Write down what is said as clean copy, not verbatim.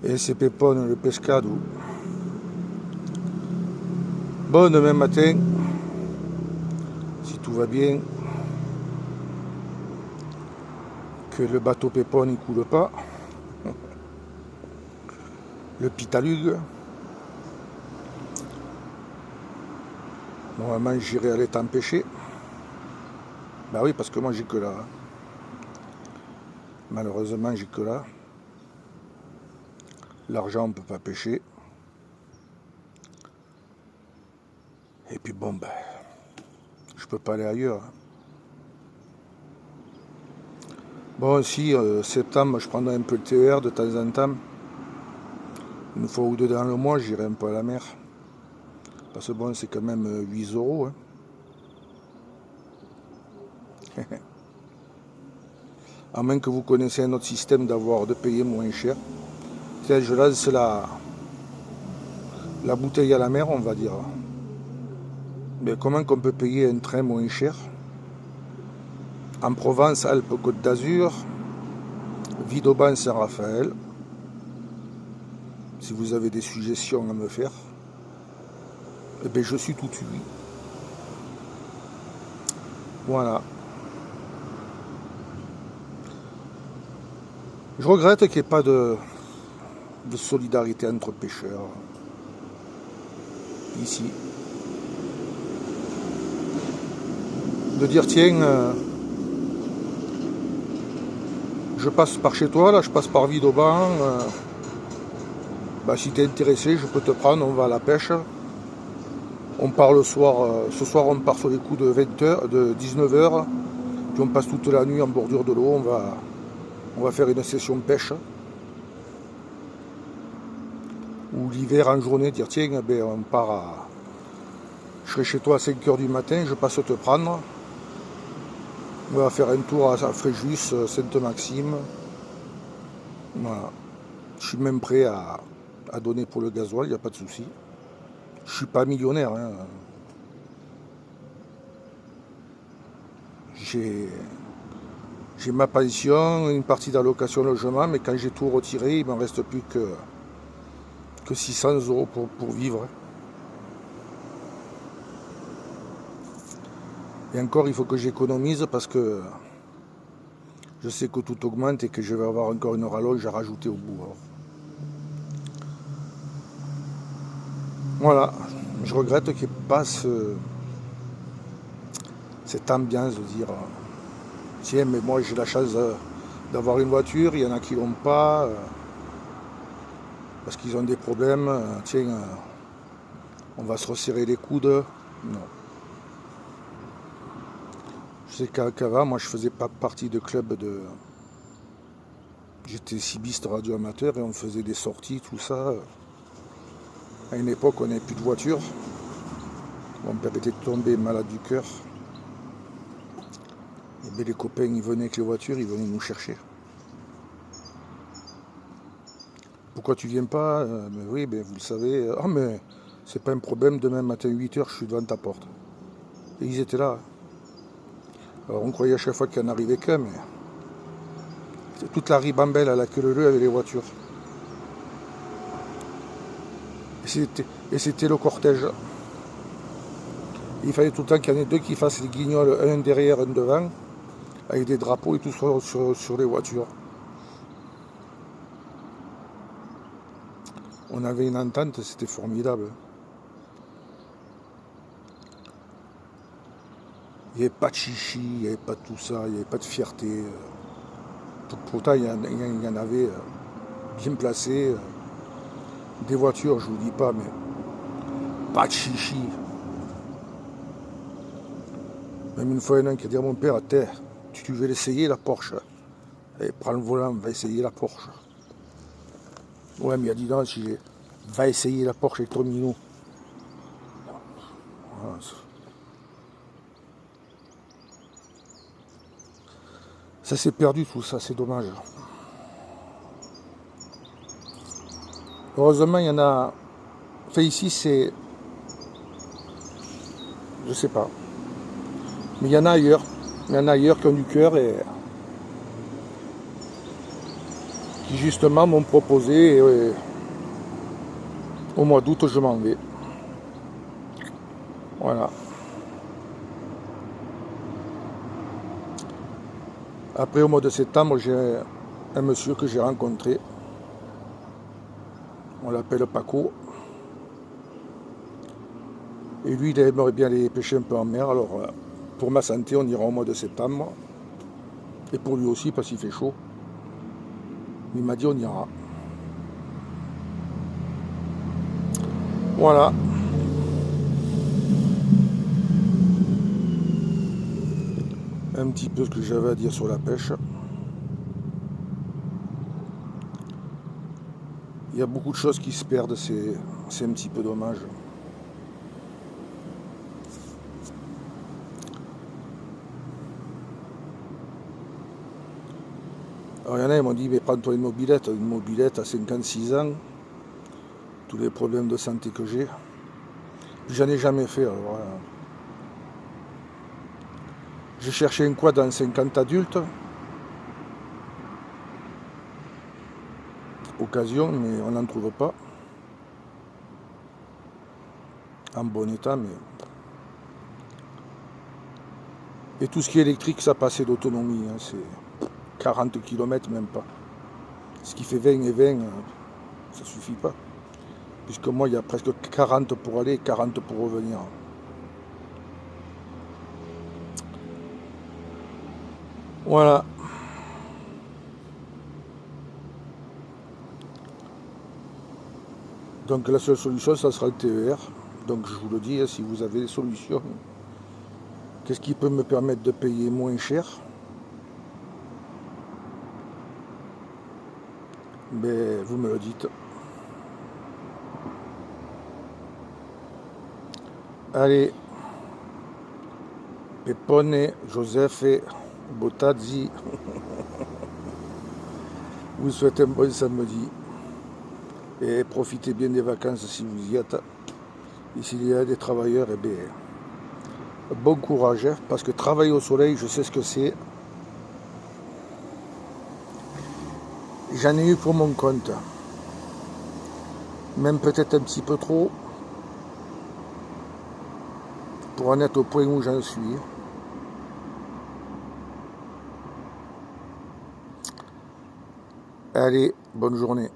Et c'est pépone le pescado. Bon, demain matin, si tout va bien, que le bateau pépone ne coule pas, le pitalugue. Normalement, j'irai aller t'en pêcher. Bah oui, parce que moi, j'ai que là. Malheureusement, j'ai que là. L'argent, on peut pas pêcher. Et puis bon, ben, je peux pas aller ailleurs. Bon, si, septembre, je prendrai un peu le TER de temps en temps. Une fois ou deux dans le mois, j'irai un peu à la mer. Parce que bon, c'est quand même 8 euros. Hein. À moins que vous connaissiez un autre système de payer moins cher. Tiens, je lance la bouteille à la mer, on va dire. Mais comment qu'on peut payer un train moins cher? En Provence, Alpes, Côte d'Azur, Vidauban, Saint-Raphaël. Si vous avez des suggestions à me faire, eh bien, je suis tout oui. Voilà. Je regrette qu'il n'y ait pas de solidarité entre pêcheurs ici. De dire tiens, je passe par chez toi, là, je passe par Vidauban. Bah, si tu es intéressé, je peux te prendre, on va à la pêche. On part le soir, ce soir on part sur les coups de 20h, de 19h, puis on passe toute la nuit en bordure de l'eau, on va faire une session de pêche. Ou l'hiver en journée, dire tiens, ben, on part à. Je serai chez toi à 5h du matin, je passe te prendre. On va faire un tour à Fréjus, Sainte-Maxime. Voilà. Je suis même prêt à donner pour le gasoil, il n'y a pas de souci. Je suis pas millionnaire. Hein. J'ai ma pension, une partie d'allocation logement, mais quand j'ai tout retiré, il ne m'en reste plus que 600 euros pour vivre. Et encore, il faut que j'économise parce que je sais que tout augmente et que je vais avoir encore une rallonge à rajouter au bout. Alors. Voilà, je regrette qu'il n'y ait pas cette ambiance de dire tiens, mais moi j'ai la chance d'avoir une voiture, il y en a qui l'ont pas, parce qu'ils ont des problèmes, tiens, on va se resserrer les coudes. Non. Je sais qu'avant, moi je faisais pas partie de club de. J'étais cibiste radio amateur et on faisait des sorties, tout ça. À une époque, on n'avait plus de voiture. Mon père était tombé malade du cœur. Et bien, les copains, ils venaient avec les voitures, ils venaient nous chercher. Pourquoi tu viens pas? Mais oui, ben, vous le savez. Ah, mais c'est pas un problème, demain matin 8h, je suis devant ta porte. Et ils étaient là. Alors on croyait à chaque fois qu'il en arrivait qu'un, mais toute la ribambelle à la queue leu avec les voitures. Et c'était le cortège. Il fallait tout le temps qu'il y en ait deux qui fassent les guignols, un derrière, un devant, avec des drapeaux et tout sur les voitures. On avait une entente, c'était formidable. Il n'y avait pas de chichi, il n'y avait pas de tout ça, il n'y avait pas de fierté. Pourtant, il y en avait bien placé. Des voitures, je ne vous dis pas, mais pas de chichi. Même une fois, il y en a un qui a dit à mon père, tu veux l'essayer la Porsche? Allez, prends le volant, va essayer la Porsche. Ouais, mais il a dit non, va essayer la Porsche avec ton minou. Voilà. Ça s'est perdu tout ça, c'est dommage. Heureusement, il y en a. Enfin, ici, c'est. Je sais pas. Mais il y en a ailleurs. Il y en a ailleurs qui ont du cœur et. qui justement m'ont proposé au mois d'août je m'en vais. Voilà. Après au mois de septembre j'ai un monsieur que j'ai rencontré. On l'appelle Paco. Et lui il aimerait bien aller pêcher un peu en mer. Alors pour ma santé on ira au mois de septembre. Et pour lui aussi parce qu'il fait chaud. Il m'a dit on ira. Voilà. Un petit peu ce que j'avais à dire sur la pêche. Il y a beaucoup de choses qui se perdent, c'est un petit peu dommage. Alors il y en a, ils m'ont dit, mais prends-toi une mobilette à 56 ans, tous les problèmes de santé que j'ai. Puis j'en ai jamais fait. Alors, j'ai cherché un quad dans 50 adultes, occasion, mais on n'en trouve pas. En bon état, mais... Et tout ce qui est électrique, ça passait d'autonomie, hein, c'est 40 km même pas. Ce qui fait 20 et 20, ça suffit pas. Puisque moi, il y a presque 40 pour aller et 40 pour revenir. Voilà. Donc la seule solution, ça sera le TER. Donc je vous le dis, si vous avez des solutions, qu'est-ce qui peut me permettre de payer moins cher? Ben, vous me le dites. Allez, Pepone, Joseph et Bottazzi, vous souhaite un bon samedi. Et profitez bien des vacances si vous y êtes. Et s'il y a des travailleurs, eh bien, bon courage, hein, parce que travailler au soleil, je sais ce que c'est. J'en ai eu pour mon compte. Même peut-être un petit peu trop. Pour en être au point où j'en suis. Allez, bonne journée.